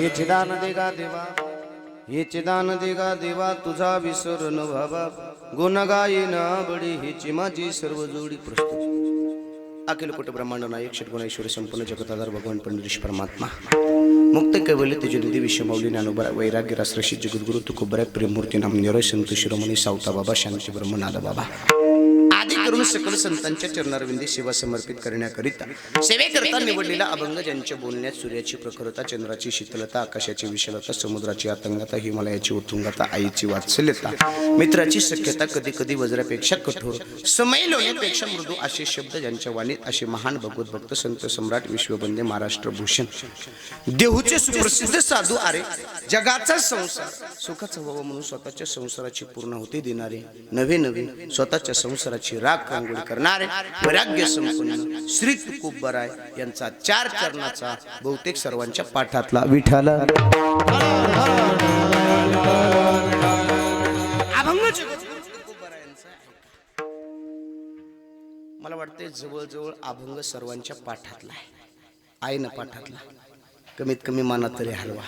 हे चिदान देगा देवा, हे चिदान देगा देवा, तुझा विसर न व्हावा, गुण गायीन बडी हिची माझी सर्व जोडी प्रस्तुत. अखिल कोट ब्रह्मांड नायक षटगुणेश्वर संपूर्ण जगताधार भगवान पंढरीश परमात्मा मुक्त कैवल्य तेजोनिधी विश्वमौली ज्ञानोबा वैराग्य रासरशी जगद्गुरु तुकोबराय प्रेममूर्ती नामदेव संत शिरोमणी सावता बाबा शांती ब्रह्म नादा बाबा आदी करून सकल संतांच्या चरणारविंदी सेवा समर्पित करण्याकरिता सेवेकरता निवडलेला अभंग ज्यांच्या बोलण्यात सूर्याची प्रखरता, चंद्राची शीतलता, आकाशाची विशालता, समुद्राची आतंकता, हिमालयाची उत्तुंगता, आईची वात्सल्यता, मित्राची सख्यता, कधी कधी वज्रापेक्षा कठोर, समय लोण्यापेक्षा मृदू असे शब्द ज्यांच्या वाणीत असे महान भगवत भक्त संत सम्राट विश्ववंद्य महाराष्ट्र भूषण देहूचे सुप्रसिद्ध साधू आरे जगाचा संसार सुखाचा व्हावा म्हणून स्वतःच्या संसाराची पूर्ण होती देणारे नवे नवे स्वतःच्या संसाराची राख रांगोळी करणारे वैराग्य संपन्न श्री तुकोबराय यांचा 4 चरणाचा बहुतेक सर्वांच्या पाठातला विठ्ठल अभंग मला वाटते जवळजवळ अभंग सर्वांच्या पाठातला आहे ना पाठातला कमीत कमी माना तरी हलवा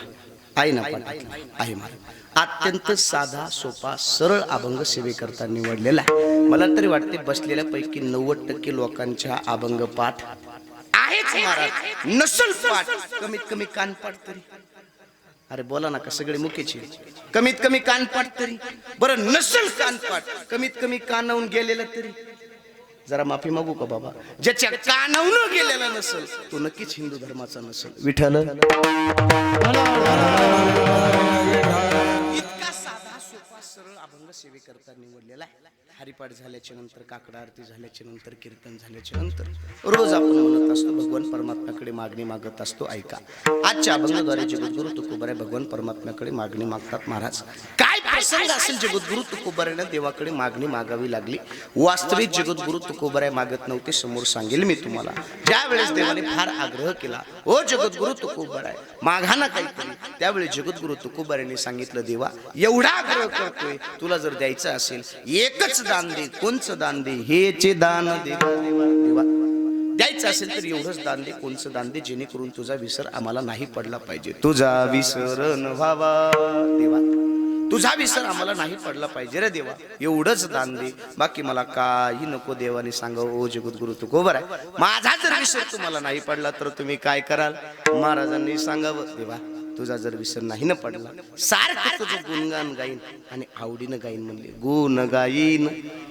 आहे ना पाठातला आहे मला अत्यंत साधा सोपा सरळ अभंग सेवेकरता निवडलेला आहे. मला तरी वाटते बसलेल्या पैकी 90% लोकांच्या अभंग पाठ आहेच महाराज नसल पाठ कमीत कमी कानपाठ तरी अरे बोला ना का सगळे मुख्यची कमीत कमी कानपाठ तरी बरं नसल कानपाठ कमीत कमी कानावून गेलेला तरी जरा माफी मागू का बाबा ज्याच्या कानावून गेलेला नसल तो नक्कीच हिंदू धर्माचा नसल विठ्ठल इतका साधा सोपा सरळ अभंग सेवेकरता निवडलेला आहे. हरिपाठ झाल्याच्या नंतर काकडा आरती झाल्याच्या नंतर कीर्तन झाल्याच्या नंतर रोज आपण म्हणत असतो भगवान परमात्म्याकडे मागणी मागत असतो. ऐका आजच्या अभंगाद्वारे जगद्गुरु तुकोबराय भगवान परमात्म्याकडे मागणी मागतात. महाराज काय प्रसंग असेल जगद्गुरु तुकोबरायला देवाकडे मागणी मागावी लागली. वास्तविक जगद्गुरु तुकोबराय मागत नव्हते समोर सांगेल मी तुम्हाला. ज्या वेळेस देवाने फार आग्रह केला ओ जगद्गुरु तुकोबराय मागा ना काहीतरी त्यावेळी जगद्गुरु तुकोबरायने सांगितलं देवा एवढा आग्रह करतोय तुला जर द्यायचं असेल एकच दान दे. कोणचं दान दे हेचे दान दे देवा द्यायचं असेल तर एवढंच दान दे. कोणचं दान दे जेणेकरून तुझा विसर आम्हाला नाही पडला पाहिजे. तुझा विसर न व्हावा देवा तुझा विसर आम्हाला नाही पडला पाहिजे रे देवा एवढंच दान दे बाकी मला काही नको. देवाने सांगा ओ जगद्गुरु तुकोबराय माझा जर विसर तुम्हाला नाही पडला तर तुम्ही काय कराल. महाराजांनी सांगावं देवा तुझा जर विसर नाही न पडला सारखं तुझं गुणगान गाईन आणि आवडीनं गाईन म्हणले गुण गाईन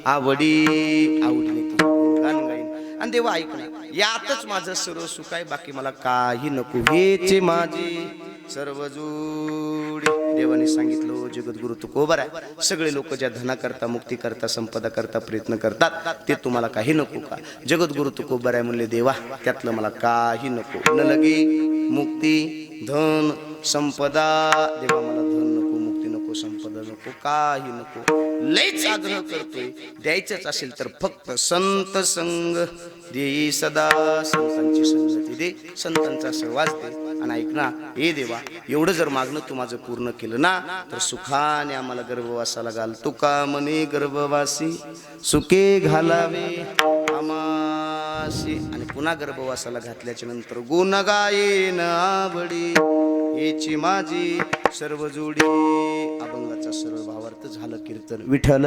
आवडीने तुझं गुणगान गाईन आणि देवा ऐक ना यातच माझं सर्व सुख आहे बाकी मला काही नको. हेचे माझी सर्व जोडी देवाने सांगितलं जगद्गुरु तुकोबराय सगळे लोक ज्या धना करता मुक्ती करता संपदा करता प्रयत्न करतात ते तुम्हाला काही नको का. जगद्गुरु तुकोबराय म्हणले देवा त्यातलं मला काही नको. न लगे मुक्ती धन संपदा देवा मला धन नको मुक्ती नको संपदा नको काही नको. लयच आग्रह करतोय द्यायचंच असेल तर फक्त संत संग दे सदा संतांची संगती दे संतांचा सहवास दे. आणि ऐक ना हे देवा एवढं जर मागणं तू माझं पूर्ण केलं ना तर सुखाने आम्हाला गर्भवासाला घाल. तुका म्हणे गर्भवासी सुखे घालावे आमासी. आणि पुन्हा गर्भवासाला घातल्याच्या नंतर गुण गायेन आवडी हेची माझी सर्व जोडी. अभंगाचा सरळ भावार्थ झालं कीर्तन विठ्ठल.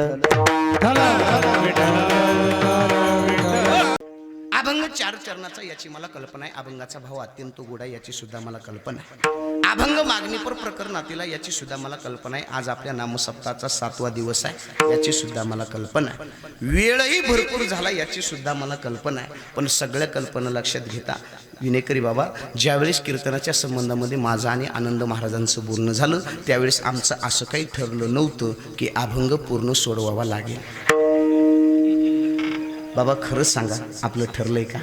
अभंग 4 चरणाचा याची मला कल्पना आहे. अभंगाचा भाव अत्यंत गोड आहे याची सुद्धा मला कल्पना आहे. अभंग मागणीपर प्रकरणातीला याची सुद्धा मला कल्पना आहे. आज आपल्या नामसप्ताहाचा 7वा दिवस आहे याची सुद्धा मला कल्पना आहे. वेळही भरपूर झाला याची सुद्धा मला कल्पना आहे. पण सगळ्या कल्पना लक्षात घेता विनेकरी बाबा ज्यावेळेस कीर्तनाच्या संबंधामध्ये माझा आणि आनंद महाराजांचं बोलणं झालं त्यावेळेस आमचं असं काही ठरलं नव्हतं की अभंग पूर्ण सोडवावा लागेल. बाबा खरंच सांगा आपलं ठरलंय का.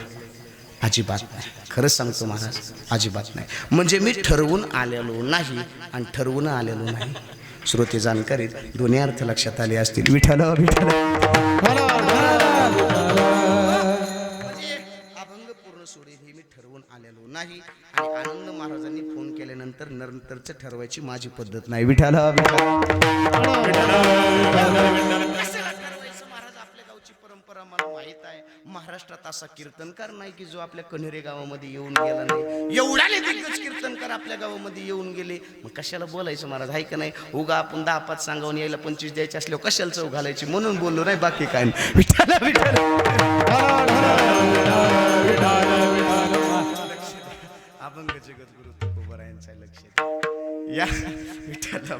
अजिबात नाही. खरंच सांगतो महाराज अजिबात नाही. म्हणजे मी ठरवून आलेलो नाही आणि ठरवून आलेलो नाही. श्रोते जाणकारीत दोन्ही अर्थ लक्षात आले असतील. विठ्ठल विठ्ठल अभंग पूर्ण सोडेल हे मी ठरवून आलेलो नाही आणि आनंद महाराजांनी फोन केल्यानंतर नंतरच ठरवायची माझी पद्धत नाही. विठ्ठल विठ्ठल परंपरा मला माहित आहे. महाराज महाराष्ट्रात असा कीर्तनकार नाही की जो आपल्या कन्हेरे गावामध्ये येऊन गेला नाही. एवढाले दिग्गज कीर्तनकार आपल्या गावामध्ये येऊन गेले, मग कशाला बोलायचं महाराज, आहे का नाही? उगा आपण 10-5 सांगावून यायला 25 द्यायचे असल्यावर कशाला चव घालायची म्हणून बोललो नाही, बाकी काय नाही. विठाला विठाला अभंग जगद्गुरु तुकोबारायांचा लक्ष द्या. या विठाला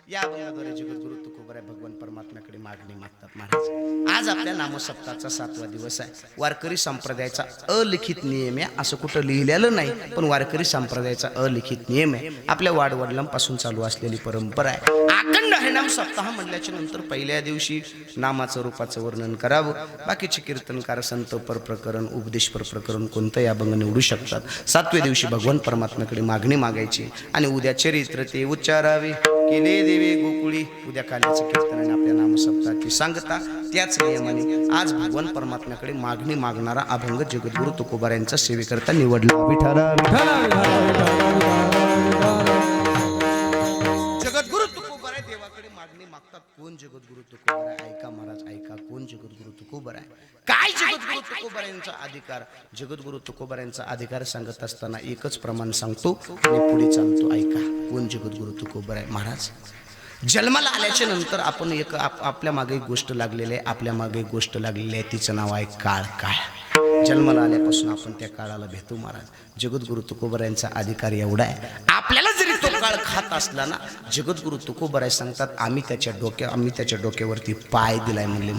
या अभंगाद्वारे जगद्गुरु तुकोबाराय भगवान परमात्म्याकडे मागणी मागतात. महाराज आज आपल्या नामसप्ताहाचा 7वा दिवस आहे. वारकरी संप्रदायाचा अलिखित नियम आहे, असं कुठं लिहिलेलं नाही, पण वारकरी संप्रदायाचा अलिखित नियम आहे. आपल्या वाडवडिलांपासून चालू असलेली परंपरा आहे. अखंड हरिनाम सप्ताह म्हटल्याच्या नंतर पहिल्या दिवशी नामाचं रूपाचं वर्णन करावं. बाकीचे कीर्तनकार संत पर प्रकरण उपदेश पर प्रकरण कोणतंही अभंग निवडू शकतात. 7व्या दिवशी भगवान परमात्म्याकडे मागणी मागायची आणि उद्या चरित्र ते उच्चारावे. केले देवे गोकुळी उद्या काल्याचं कीर्तन आणि आपल्या नामसप्ताहाची सांगता. त्याच नियमाने आज भगवान परमात्म्याकडे मागणी मागणारा अभंग जगद्गुरु तुकोबारायांचा सेवेकरता निवडला. विठाला जगद्गुरु तुकोबाराय देवाकडे मागणी मागतात. कोण जगद्गुरु तुकोबाराय? ऐका महाराज ऐका, कोण जगद्गुरु तुकोबाराय? काय जगद्गुरु तुकोबारायांचा अधिकार? जगद्गुरु तुकोबारायांचा अधिकार सांगत असताना एकच प्रमाण सांगतो आणि पुढे चालतो. ऐका, कोण जगद्गुरु तुकोबाराय? महाराज जन्माला आल्याच्या नंतर आपण एक आपल्या मागे एक गोष्ट लागलेली आहे, आपल्या मागे एक गोष्ट लागलेली आहे, तिचं नाव आहे काळ. काळ जन्माला आल्यापासून आपण त्या काळाला भेटू. महाराज जगद्गुरु तुकोबारायांचा अधिकार एवढा आहे, आपल्याला जरी तो काळ खात असला ना, जगद्गुरु तुकोबाराय सांगतात आम्ही त्याच्या डोक्यावरती पाय दिलाय म्हणले.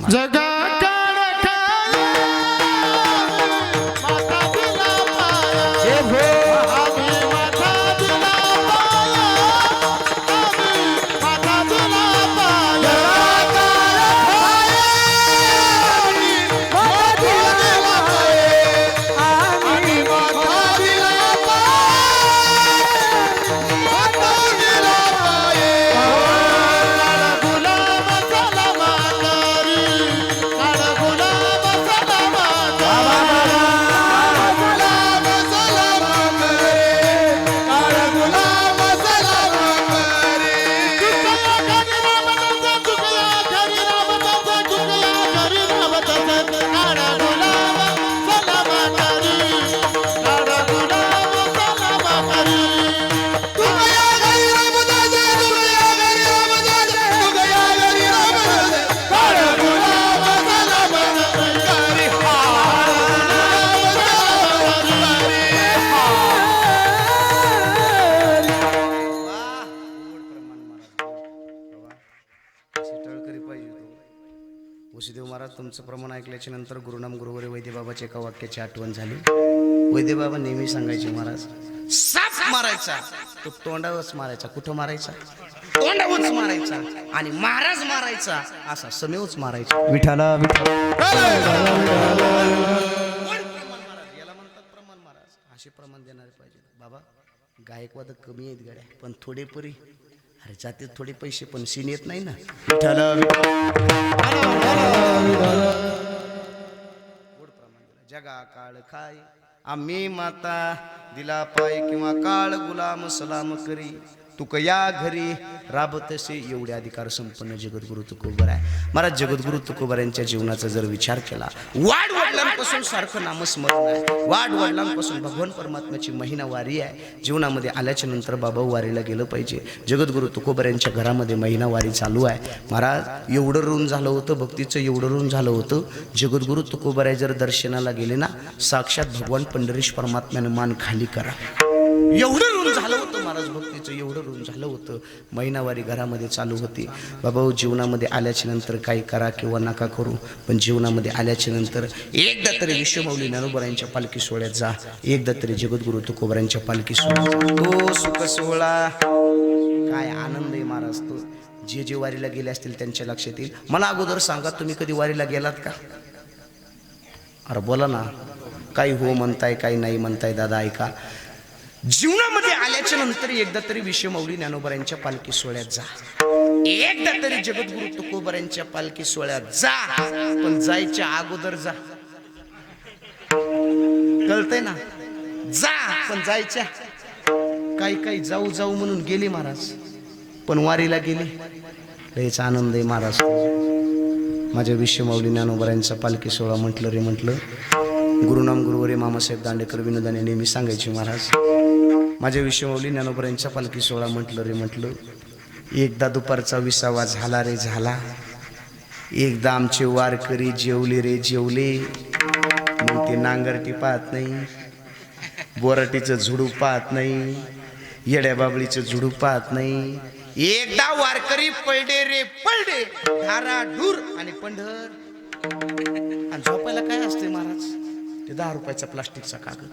वसुदेव महाराज तुमचं प्रमाण ऐकल्याच्या नंतर गुरुनाम गुरुवरे वैद्यबाबाच्या एका वाक्याची आठवण झाली. वैद्यबाबा नेहमी सांगायचे महाराज, साप मारायचा तो तोंडावरच मारायचा. कुठं मारायचा? तोंडावरच मारायचा. आणि महाराज मारायचा असा समेवच मारायचा. विठाला याला म्हणतात प्रमाण महाराज. असे प्रमाण देणारे पाहिजे. बाबा गायकवाद कमी आहेत गाड्या, पण थोडेपरी अरे जाते थोडे पैसे, पण सीन येत नाही ना. जगा काळ खाय आम्ही माता दिला पाय किंवा काळ गुलाम सलाम करी तुक या घरी राबतसे. एवढे अधिकार संपन्न जगद्गुरु तुकोबाराय महाराज. जगद्गुरु तुकोबारायांच्या जीवनाचा जर विचार केला, वाढ वडिलांपासून सारखं नामस्मरण आहे, वाढ वडिलांपासून भगवान परमात्म्याची महिना वारी आहे. जीवनामध्ये आल्याच्या नंतर बाबा वारीला गेलं पाहिजे. जगद्गुरु तुकोबारायांच्या घरामध्ये महिना वारी चालू आहे. महाराज एवढं ऋण झालं होतं, भक्तीचं एवढं ऋण झालं होतं. जगद्गुरु तुकोबाराय जर दर्शनाला गेले ना, साक्षात भगवान पंढरीश परमात्म्यानं मान खाली करा. एवढं ऋण झालं होतं महाराज, भक्तीचं एवढं ऋण झालं होतं. महिनावारी घरामध्ये चालू होती. बाबा जीवनामध्ये आल्याच्या नंतर काही करा किंवा नका करू, पण जीवनामध्ये आल्याच्या नंतर एकदा तरी विश्वमौली ज्ञानोबारायांच्या पालखी सोहळ्यात जा, एकदा तरी जगद्गुरु तुकोबारायांच्या पालखी सोहळ्यात. तो सुख सोहळा काय आनंद आहे महाराज. तो जे वारीला गेले असतील त्यांच्या लक्षात येईल. मला अगोदर सांगा, तुम्ही कधी वारीला गेलात का? अरे बोला ना. काही हो म्हणताय, काही नाही म्हणताय. दादा ऐका, जीवनामध्ये आल्याच्या नंतर एकदा तरी विश्वमौली ज्ञानोबारायांच्या पालखी सोहळ्यात जा, एकदा तरी जगद्गुरु तुकोबारायांच्या पालखी सोहळ्यात जा, पण जायच्या अगोदर जा. कळतंय ना? जा पण जायच्या. काही जाऊ जाऊ म्हणून गेले महाराज, पण वारीला गेले. लयच आनंद आहे महाराज. माझ्या विश्वमाऊली ज्ञानोबरायांचा पालखी सोहळा म्हटलं रे म्हटलं. गुरुनाम गुरुवरे मामासाहेब दांडेकर विनोदाने नेहमी सांगायचे महाराज, माझ्या विश्वमाऊली ज्ञानोबरायांचा पालखी सोहळा म्हटलं रे म्हटलं. एकदा दुपारचा 20 झाला रे झाला. एकदा आमचे वारकरी जेवले रे जेवले. मग ते नांगरटी पाहत नाही, बोराटीचं झुडू पाहत नाही, येड्या बाबळीचं झुडू पाहत नाही. एकदा वारकरी पळडे रे पळडे, धारा ढूर आणि पंढर. आणि झोपायला काय असते महाराज? ते 10 रुपयाचा प्लास्टिकचा कागद,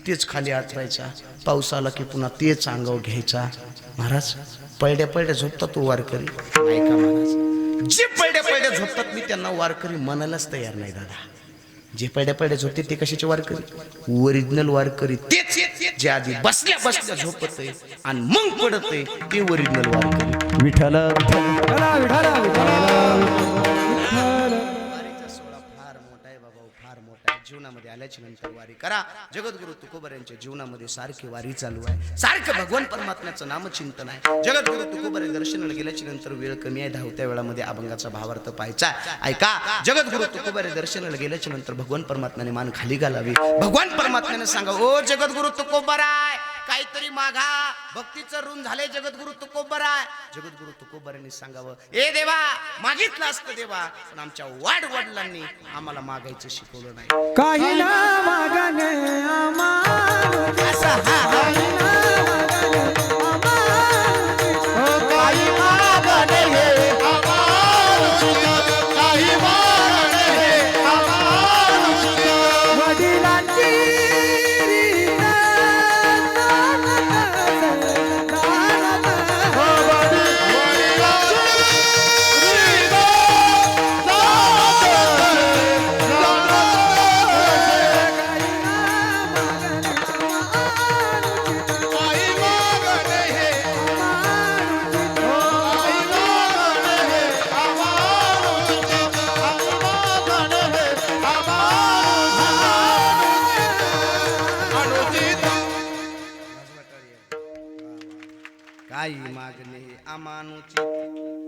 तेच खाली आठवायचा. पाऊस आला की पुन्हा तेच अंगावर घ्यायचा. महाराज पळड्या पळड्या झोपतात तो वारकरी. ऐका महाराज, जे पळड्या पळड्या झोपतात मी त्यांना वारकरी म्हणायलाच तयार नाही दादा. जे पळड्या पळड्या झोपते ते कशाचे वारकरी? ओरिजिनल वारकरी तेच जे आधी बसल्या बसल्या झोपत आहे आणि मग पडत आहे ते ओरिजिनल वारकरी. विठ्ठल जीवनामध्ये आल्याच्या नंतर वारी करा. जगद्गुरु तुकोबर यांच्या जीवनामध्ये सारखी वारी चालू आहे. सारखं भगवान परमात्म्याचं नामचिंतन आहे. जगद्गुरु तुकोबर दर्शनाला गेल्याच्या नंतर वेळ कमी आहे. धावत्या वेळामध्ये अभंगाचा भावार्थ पाहायचा. ऐका, जगद्गुरु तुकोबर दर्शनाला गेल्याच्या नंतर भगवान परमात्म्याने मान खाली घालावी. भगवान परमात्म्याने सांगा, ओ जगद्गुरु तुकोबराय काहीतरी मागा, भक्तीचं ऋण झाले जगद्गुरु तुकोबराय. जगद्गुरु तुकोबरांनी सांगावं, ए देवा मागितलं असतं देवा, पण आमच्या वाड वडिलांनी आम्हाला मागायचं शिकवलं नाही. काही ना मागणे आम्हाला असं काही ना काही मागणे हे काही मागणे वडिलांची काही मागणे अमानुची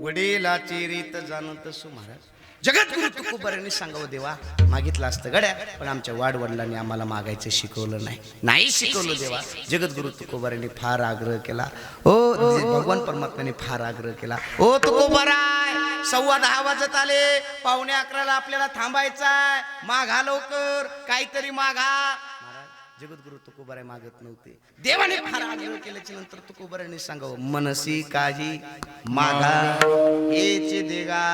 वडिलाची रीत जाणत सु. महाराज जगद्गुरु तुकोबरांनी सांगावं, देवा मागितलं असतं गड्या, पण आमच्या वाडवडिलांनी आम्हाला मागायचं शिकवलं नाही शिकवलं देवा. जगद्गुरु तुकोबरांनी फार आग्रह केला. ओ भगवान परमात्म्याने फार आग्रह केला. ओ तुकोबराय 10:15 वाजत आले, 11:45 आपल्याला थांबायचाय, मागा लवकर, काहीतरी मागा. जगद्गुरु तुकोबराय मागत नव्हते. देवाने फार आग्रह केल्याच्या नंतर तुकोबरांनी सांगावं, मनसी काही मागा हेचे देगा.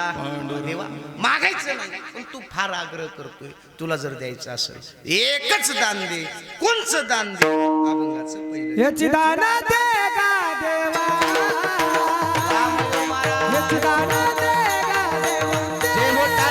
देवा मागायचं नाही, पण तू फार आग्रह करतोय, तुला जर द्यायचं असेल एकच दान दे. कोणचं दान दे? अभंगाचं पहिलं याची दान देगा देवा, याची दान देगा देवा, जे मोठा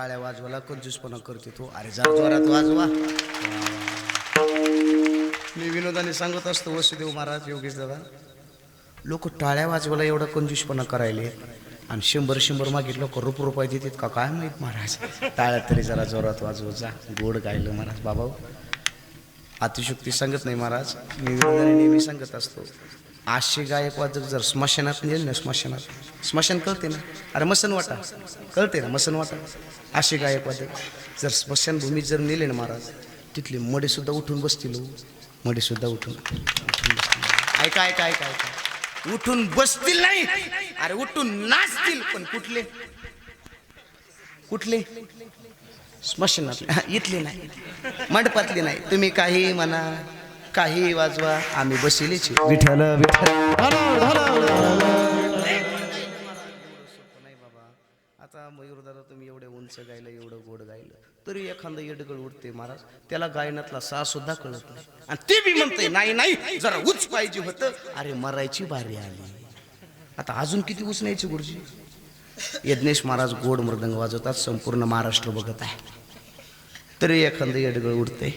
टाळ्या वाजवायला कंजूसपणा करते तो. अरे जरा जोरात वाजवा. मी विनोदाने सांगत असतो वसुदेव महाराज योगेश दादा, लोक टाळ्या वाजवायला एवढा कंजूसपणा करायले आणि 100 मागितलं का रुपये देतात का काय माहीत महाराज. टाळ्या तरी जरा जोरात वाजवत जा. गोड गायलं महाराज. बाबा अतिशुक्ती सांगत नाही महाराज, मी विनोदाने नेहमी सांगत असतो. 800 गायक वाजक जर स्मशानात नेले ना, स्मशान कळते ना, अरे मसन वाटा कळते ना, मसन वाटा. 800 गायक वाजक जर स्मशानभूमीत जर नेले ना महाराज, तिथले मडे सुद्धा उठून बसतील. मडे सुद्धा उठून ऐका ऐका ऐका ऐका, उठून बसतील नाही, अरे उठून नाचतील. पण कुठले कुठले? स्मशानातले, इथले नाही, मंडपातले नाही. तुम्ही काही म्हणा, काही वाजवा, आम्ही बसिलेच. विठ्ठल विठ्ठल. नाही बाबा, आता मयूर दादा तुम्ही एवढे उंच गायलं, एवढं गोड गायलं, तरी एखादं येडगळ उठते महाराज, त्याला गायनातला सा सुद्धा कळत नाही. आणि ते बी म्हणते नाही नाही जरा उच पाहिजे होतं. अरे मरायची बारी आली, आता अजून किती उच न्यायची गुरुजी. यज्ञेश महाराज गोड मृदंग वाजवतात, संपूर्ण महाराष्ट्र बघत आहे, तरी एखादं येडगळ उठते,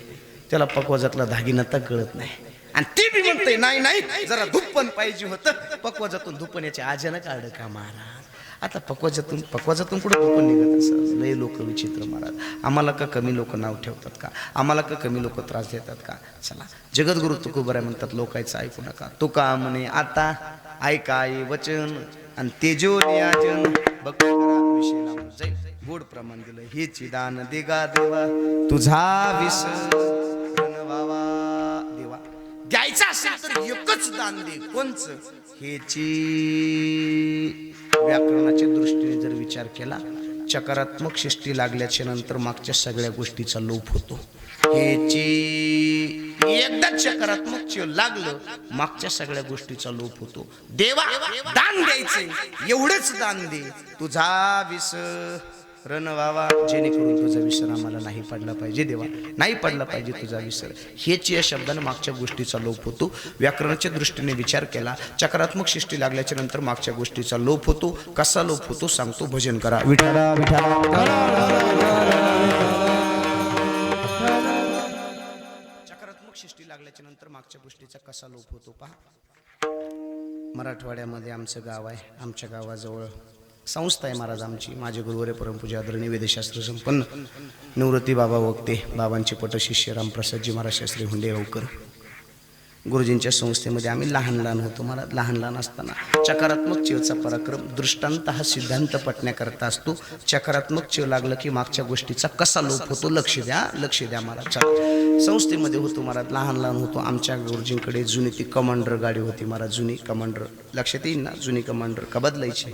त्याला पकवाजातला धागिनता कळत नाही. आणि ते बी म्हणते नाही नाही जरा धुप्पन पाहिजे होतं. पकवाजातून धुप्पन याचे आजन काढ का महाराज. आता पकवाजातून कुठं धुप्पन निघत असं. लय लोक विचित्र महाराज. आम्हाला का कमी लोक नाव ठेवतात का, आम्हाला का कमी लोक त्रास देतात का. चला जगद्गुरु तुकोबराय म्हणतात, लोकायचं ऐकू नका. तुका म्हणे आता ऐका वचन आणि तेजो नियाजन बघ विषय लावून जाईल. गोड प्रमाण दिलं, हेची दान देगा देवा तुझा विसर वावा. देवा द्यायचं असेल तर एकच दान दे. कोणचं? हेची. व्याकरणाच्या दृष्टीने जर विचार केला, चकारात्मक शिष्टी लागल्याच्या नंतर मागच्या सगळ्या गोष्टीचा लोप होतो. हेची एकदा सकारात्मक लागलं, मागच्या सगळ्या गोष्टीचा लोप होतो. देवा दान द्यायचंय, एवढंच दान दे. तुझा विसरण व्हावा, जेणेकरून तुझा विसर आम्हाला नाही पडला पाहिजे. देवा नाही पडला पाहिजे तुझा विसर. हेच या शब्दाने मागच्या गोष्टीचा लोप होतो. व्याकरणाच्या दृष्टीने विचार केला, चक्रात्मक सृष्टी लागल्याच्या नंतर मागच्या गोष्टीचा लोप होतो. कसा लोप होतो सांगतो, भजन करा. विठ्ठला चक्रात्मक सृष्टी लागल्याच्या नंतर मागच्या गोष्टीचा कसा लोप होतो पहा. मराठवाड्यामध्ये आमचं गाव आहे, आमच्या गावाजवळ संस्था आहे महाराज आमची. माझे गुरुवारे परमपूजा आदरणीय वेदशास्त्र संपन्न निवृत्ती बाबा वक्ते, बाबांचे पटशिष्य रामप्रसादजी महाराज शास्त्री हुंडे गावकर. गुरुजींच्या संस्थेमध्ये आम्ही लहान होतो महाराज. लहान असताना चकारात्मक चेवचा पराक्रम दृष्टांत हा सिद्धांत पटण्याकरता असतो. चकारात्मक चेव लागलं की मागच्या गोष्टीचा कसा लोप होतो लक्ष द्या महाराज. संस्थेमध्ये होतो महाराज, लहान होतो. आमच्या गुरुजींकडे जुनी ती कमांडर गाडी होती महाराज, जुनी कमांडर. लक्षात येईल ना, जुनी कमांडर का बदलायची?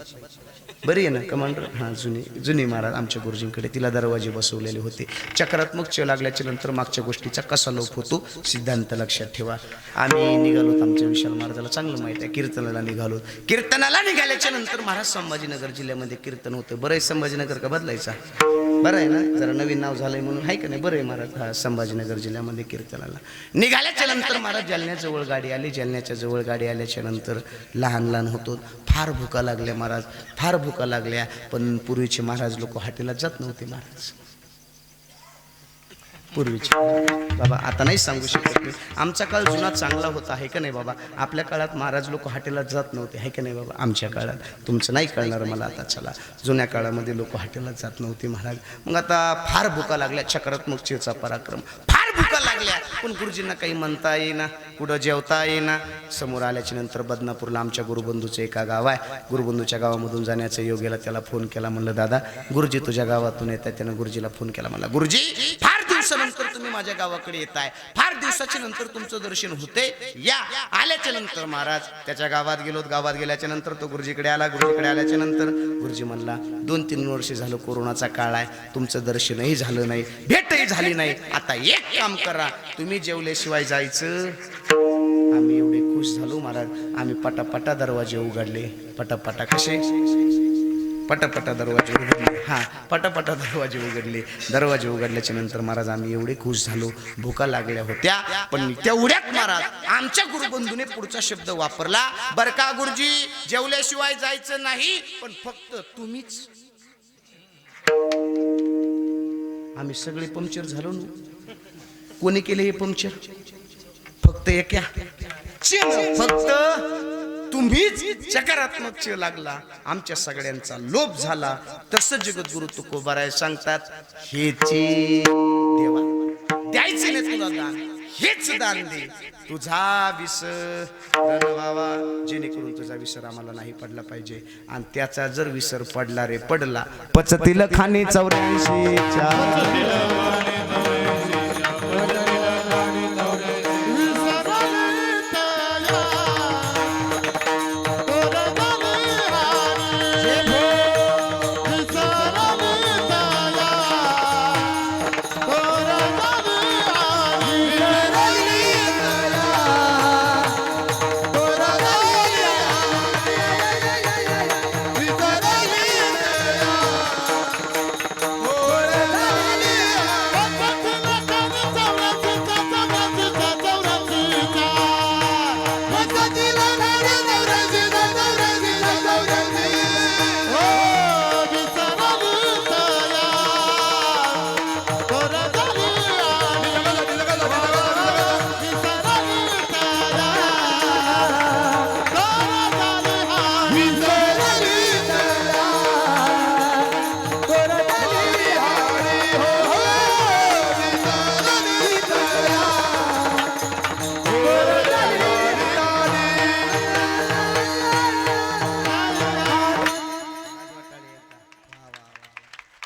बरी आहे ना कमांडर? हां जुनी महाराज आमच्या गुरुजींकडे. तिला दरवाजे बसवलेले होते. चक्रात्मक चेव लागल्याच्या नंतर मागच्या गोष्टीचा कसा लोप होतो सिद्धांत लक्षात ठेवा. आम्ही निघालोत, आमच्या विशाल महाराजाला चांगलं माहिती आहे. कीर्तनाला निघाल्याच्या नंतर महाराज संभाजीनगर जिल्ह्यामध्ये कीर्तन होतं. बरं आहे संभाजीनगर का बदलायचा? बरं आहे ना, जरा नवीन नाव झालंय म्हणून आहे का नाही? बरं आहे महाराज. हा संभाजीनगर जिल्ह्यामध्ये कीर्तनाला निघाल्याच्या नंतर महाराज जालन्याजवळ गाडी आली. जालन्याच्या जवळ गाडी आल्याच्या नंतर लहान होतो. फार भुका लागल्या महाराज, फार भुका लागल्या. पण पूर्वीचे महाराज लोक हॉटेलात जात नव्हते महाराज. पूर्वीचे बाबा आता नाही सांगू शकत मी. आमचा काळ जुना चांगला होता आहे का नाही बाबा? आपल्या काळात महाराज लोक हॉटेलात जात नव्हते आहे का नाही बाबा? आमच्या काळात, तुमचं नाही कळणार मला आता. चला जुन्या काळामध्ये लोक हॉटेलात जात नव्हते महाराज. मग आता फार भुका लागल्या. चक्रात्मक चेवचा पराक्रम. फार भुका लागल्या पण गुरुजींना काही म्हणता येईना, कुठं जेवता येईना. समोर आल्याच्या नंतर बदनापूरला आमच्या गुरुबंधूचं एका गाव आहे. गुरुबंधूच्या गावामधून जाण्याचा योग गेला. त्याला फोन केला, म्हणलं दादा गुरुजी तुझ्या गावातून येत आहे. त्यानं गुरुजीला फोन केला, म्हणला गुरुजी फार दिवसानंतर तुम्ही माझ्या गावाकडे येताय, फार दिवसाच्या नंतर तुमचं दर्शन होते, या. आल्याच्या नंतर महाराज त्याच्या गावात गेलो. गावात गेल्याच्या नंतर तो गुरुजीकडे आला. गुरुजीकडे आल्याच्या नंतर गुरुजी म्हणला 2-3 वर्ष झालं कोरोनाचा काळ आहे, तुमचं दर्शनही झालं नाही, भेटही झाली नाही. आता एक काम करा, तुम्ही जेवल्याशिवाय जायचं. आम्ही एवढे खुश झालो महाराज. आम्ही पटापटा दरवाजे उघडले. पटापटा कसे? पटापटा दरवाजे उघडले. हां पटापटा दरवाजे उघडले. दरवाजे उघडल्याच्या नंतर महाराज आम्ही एवढे खुश झालो. भुका लागल्या होत्या पण तेवढ्यात महाराज आमच्या गुरुबंधूने पुढचा शब्द वापरला, बर का गुरुजी जेवल्याशिवाय जायचं नाही, पण फक्त तुम्हीच आम्ही सगळे पंक्चर झालो ना. कोणी केले हे पंक्चर? फक्त एका फक्त तुम्हीच सकारात्मक चे लागला, आमच्या सगळ्यांचा लोभ झाला. तसं जगद्गुरु तुकोबाराय सांगतात, हेची देवा द्यायचे नाही तुला दान, हेच दान दे. तुझा विसर बाबा, जेणेकरून तुझा विसर आम्हाला नाही पडला पाहिजे. आणि त्याचा जर विसर पडला रे पडला, पचतील खाणी 84च्या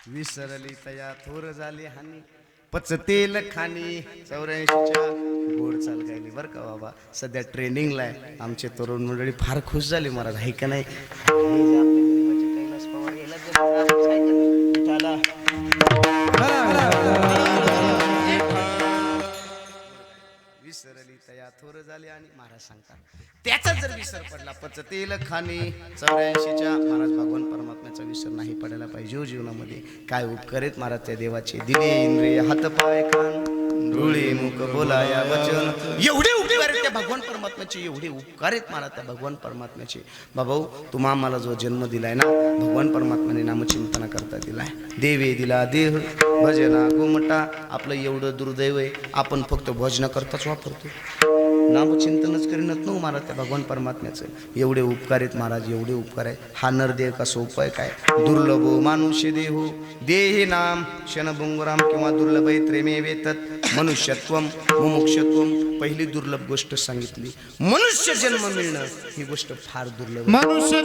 विसरली तया थोर झाली हानी, पचतेल खाणी 84च्या गोड चाल गायली. बरं का बाबा, सध्या ट्रेनिंगला आहे. आमचे तरुण मंडळी फार खुश झाली महाराज, आहे का नाही? विसरली तया थोर झाली आणि महाराज सांगतात, त्याचा जर विसर पडला, पचतेल खाणी 84च्या, महाराज भगवान परमात्म्याचा विसर नाही पडायला पाहिजे. जीवनामध्ये काय उपकार आहेत महाराज त्या देवाचे. दिवे इंद्रिय हात पाय कान डोळे मुख बोलाया वचन, एवढे उपकार आहेत त्या भगवान परमात्म्याचे, एवढे उपकार आहेत महाराज त्या भगवान परमात्म्याचे. बाबा तुम्हा आम्हाला जो जन्म दिलाय ना, भगवान परमात्म्याने नामचिंतना करता दिलाय. देवे दिला देह भजना गोमटा. आपलं एवढं दुर्दैव आहे, आपण फक्त भोजना करताच वापरतो, नामचिंतनच करीनच नो महाराज त्या भगवान परमात्म्याचं. एवढे उपकार आहेत महाराज, एवढे उपकार आहे. हा नरदेह कसा उपाय काय? दुर्लभो मानुष्य देहो देहे नाम क्षणभुंगराम, किंवा दुर्लभ त्रेमे वेतत मनुष्यत्वम मुमुक्षत्वम. पहिली दुर्लभ गोष्ट सांगितली, मनुष्य जन्म मिळणं ही गोष्ट फार दुर्लभ. मनुष्य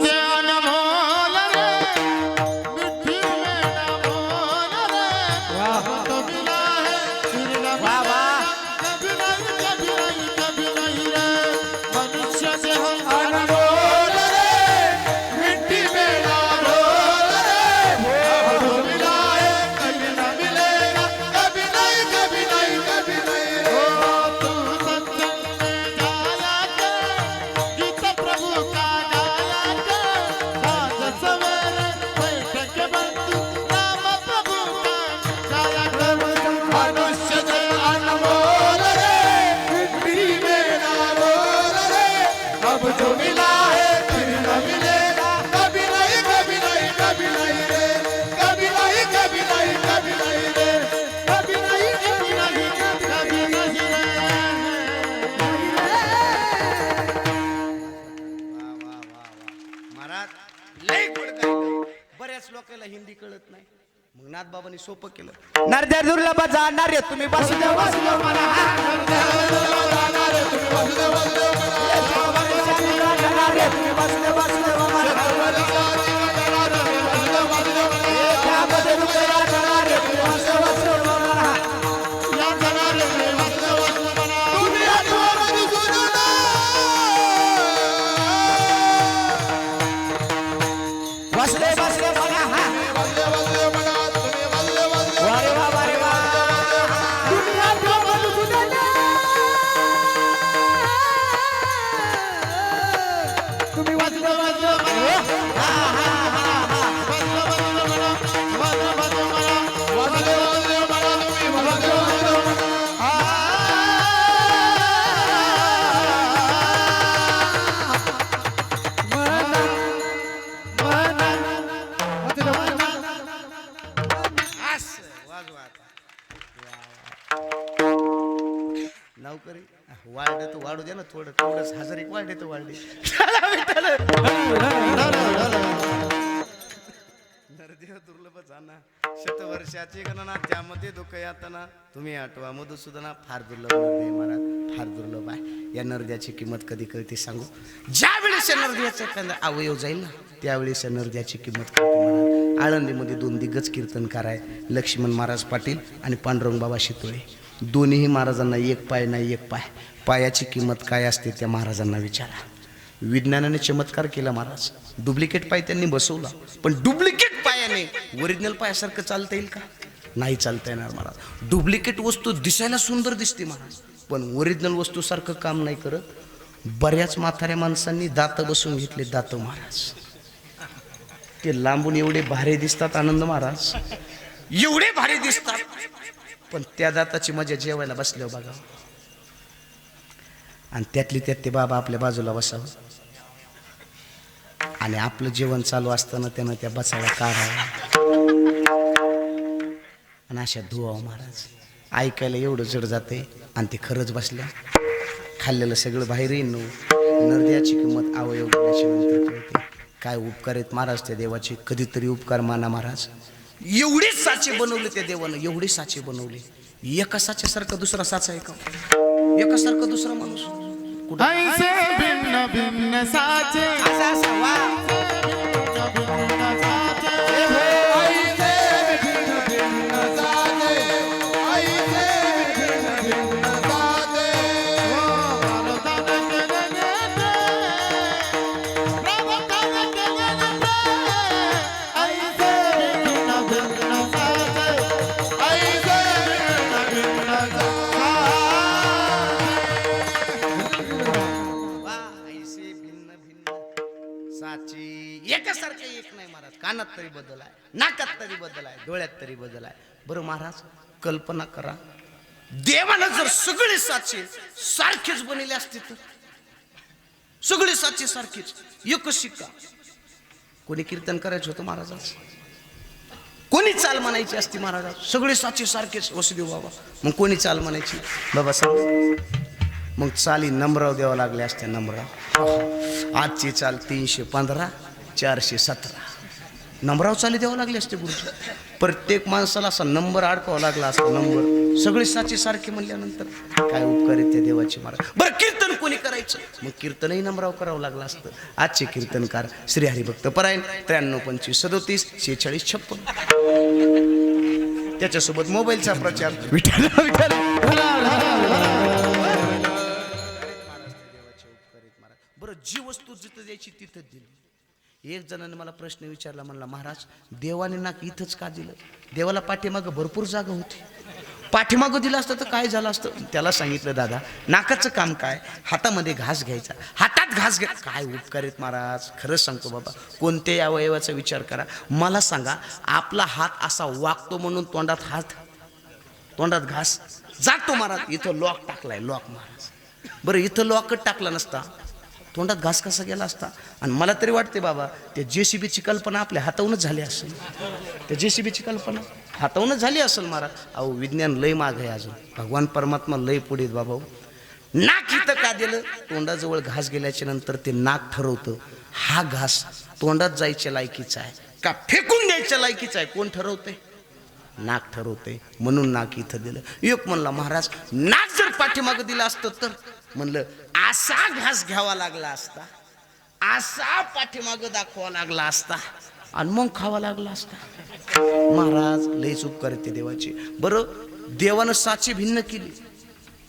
बऱ्याच लोकांना हिंदी कळत नाही, मग नाथ बाबांनी सोपं केलं. नरदेव दुर्लभ जाणार रे तुम्ही वासुदेव वासुदेव म्हणा. तुम्ही वाजवा नोकरी वाढ तर वाढू दे ना थोडं तेवढंच 1000 एक वाढे तर वाढले नरदेव दुर्लभ जाना शतवर्षाची गणना त्यामध्ये दुःख यातना तुम्ही आठवा मधुसूदना फार दुर्लभ नरदेव महाराज फार दुर्लभ आहे या नरद्याची किंमत कधी कळते सांगू ज्या वेळेस या नरद्याचा एखादा अवयव जाईल ना त्यावेळेस या नरद्याची किंमत कळते महाराज आळंदीमध्ये 2 दिग्गज कीर्तनकार आहे लक्ष्मण महाराज पाटील आणि पांडुरंग बाबा शितोळे दोन्ही महाराजांना एक पाय नाही एक पाय पायाची किंमत काय असते त्या महाराजांना विचारा विज्ञानाने चमत्कार केला महाराज डुप्लिकेट पाय त्यांनी बसवला पण डुप्लिकेट पायाने ओरिजिनल पायासारखं चालता येईल का नाही चालता येणार महाराज डुप्लिकेट वस्तू दिसायला सुंदर दिसते महाराज पण ओरिजिनल वस्तू सारखं काम नाही करत बऱ्याच म्हाताऱ्या माणसांनी दात बसून घेतले दात महाराज ते लांबून एवढे भारी दिसतात आनंद महाराज एवढे भारी दिसतात पण त्या दाताची मजा जेवायला बसल्यावर बघा आणि त्यातली त्यात ते बाबा आपल्या बाजूला बसावं आणि आपलं जेवण चालू असताना त्यानं त्या बसायला काढावं आणि अशा धुवावं महाराज ऐकायला एवढं जड जाते आणि ते खरंच बसल्या खाल्लेलं सगळं बाहेर येईन नरद्याची किंमत अवयव गेल्याच्या नंतर कळते काय उपकार आहेत महाराज त्या देवाचे कधीतरी उपकार माना महाराज एवढे साचे बनवले त्या देवानं एवढे साचे बनवले एका साच्यासारखा दुसरा साचा आहे का एका सारखा दुसरा माणूस कुठं ऐसे भिन्न भिन्न साचे असा असा वा एकासारखे एक नाही महाराज कानात तरी बदल आहे नाकात तरी बदल आहे डोळ्यात तरी बदल आहे बरं महाराज कल्पना करा देवानं जर सगळे साचे सारखेच बनले असते तर सगळे साचे सारखेच एकच शिक्का कोणी कीर्तन करायचं होतं महाराजाच कोणी चाल म्हणायची असती महाराज सगळे साचे सारखेच वसुदेव बाबा मग कोणी चाल म्हणायची बाबा सांग मग चाली नंबराव द्यावं लागले असते नंबराव आजची चाल 315 417 नंबराव चाली द्यावं लागले असते गुरुजी प्रत्येक माणसाला असा नंबर अडकावा लागला असता नंबर सगळे साचे सारखे म्हणल्यानंतर काय उपकार आहेत त्या देवाचे महाराज बरं कीर्तन कोणी करायचं मग कीर्तनही नंबराव करावं लागलं असतं आजचे कीर्तनकार श्री हरिभक्त परायण 93 25 37 46 56 त्याच्यासोबत मोबाईलचा प्रचार विठ्ठल विठ्ठल बरं जी वस्तू जिथं द्यायची तिथं दिली एक जणाने मला प्रश्न विचारला म्हणला महाराज देवाने नाक इथंच का दिलं देवाला पाठीमागं भरपूर जागा होती पाठीमागं दिलं असतं तर काय झालं असतं त्याला सांगितलं दादा नाकाचं काम काय हातामध्ये घास घ्यायचा हातात घास घ्या काय उपकार आहेत महाराज खरंच सांगतो बाबा कोणत्याही अवयवाचा विचार करा मला सांगा आपला हात असा वागतो म्हणून तोंडात घास जातो महाराज इथं लॉक टाकलाय लॉक महाराज बरं इथं लॉकच टाकला नसता तोंडात घास कसा गेला असता आणि मला तरी वाटते बाबा त्या JCBची कल्पना आपल्या हातावूनच झाली असेल त्या JCBची कल्पना हातावूनच झाली असेल महाराज अहो विज्ञान लय माग आहे अजून भगवान परमात्मा लय पुढे बाबा नाक इथं का दिलं तोंडाजवळ घास गेल्याच्या नंतर ते नाक ठरवतं हा घास तोंडात जायच्या लायकीचा आहे का फेकून द्यायच्या लायकीचा आहे कोण ठरवते नाक ठरवते म्हणून नाक इथं दिलं एक म्हणला महाराज नाक जर पाठीमागं दिलं असतं तर म्हणलं असा घास घ्यावा लागला असता असा पाठीमागं दाखवा लागला असता आणि मग खावा लागला असता महाराज लयच उपकार आहेत ते देवाचे बरं देवानं साची भिन्न केली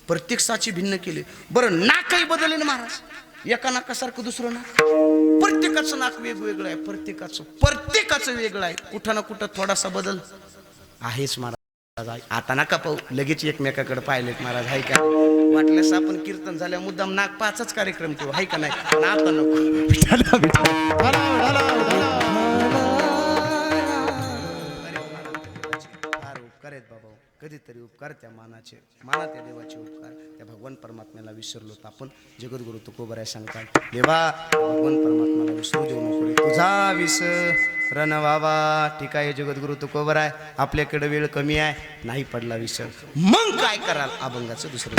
प्रत्येक साची भिन्न केली बरं नाकही बदलले ना महाराज एका नाकासारखं दुसरं नाक प्रत्येकाचं नाक वेगवेगळं आहे प्रत्येकाचं वेगळं आहे कुठं ना कुठं थोडासा बदल आहेच महाराज आता नका पाहू लगेच एकमेकाकडे पाहिलेत महाराज हाय का वाटल्यास आपण कीर्तन झाल्या मुद्दाम नाक पाचच कार्यक्रम ठेवू हाय का नाही पण आता नको फार उपकार आहेत बाबा भाऊ कधीतरी उपकार त्या माना त्या देवाचे उपकार त्या भगवान परमात्म्याला विसरलो तर आपण जगद्गुरु तुकोबराय सांगतात देवा भगवान परमात्म्याला विसरू देऊ नको रे तुझा विसरण बाबा. ठीक आहे जगद्गुरु तुकोबराय आपल्याकडे वेळ कमी आहे नाही पडला विसर मग काय कराल अभंगाचं दुसरं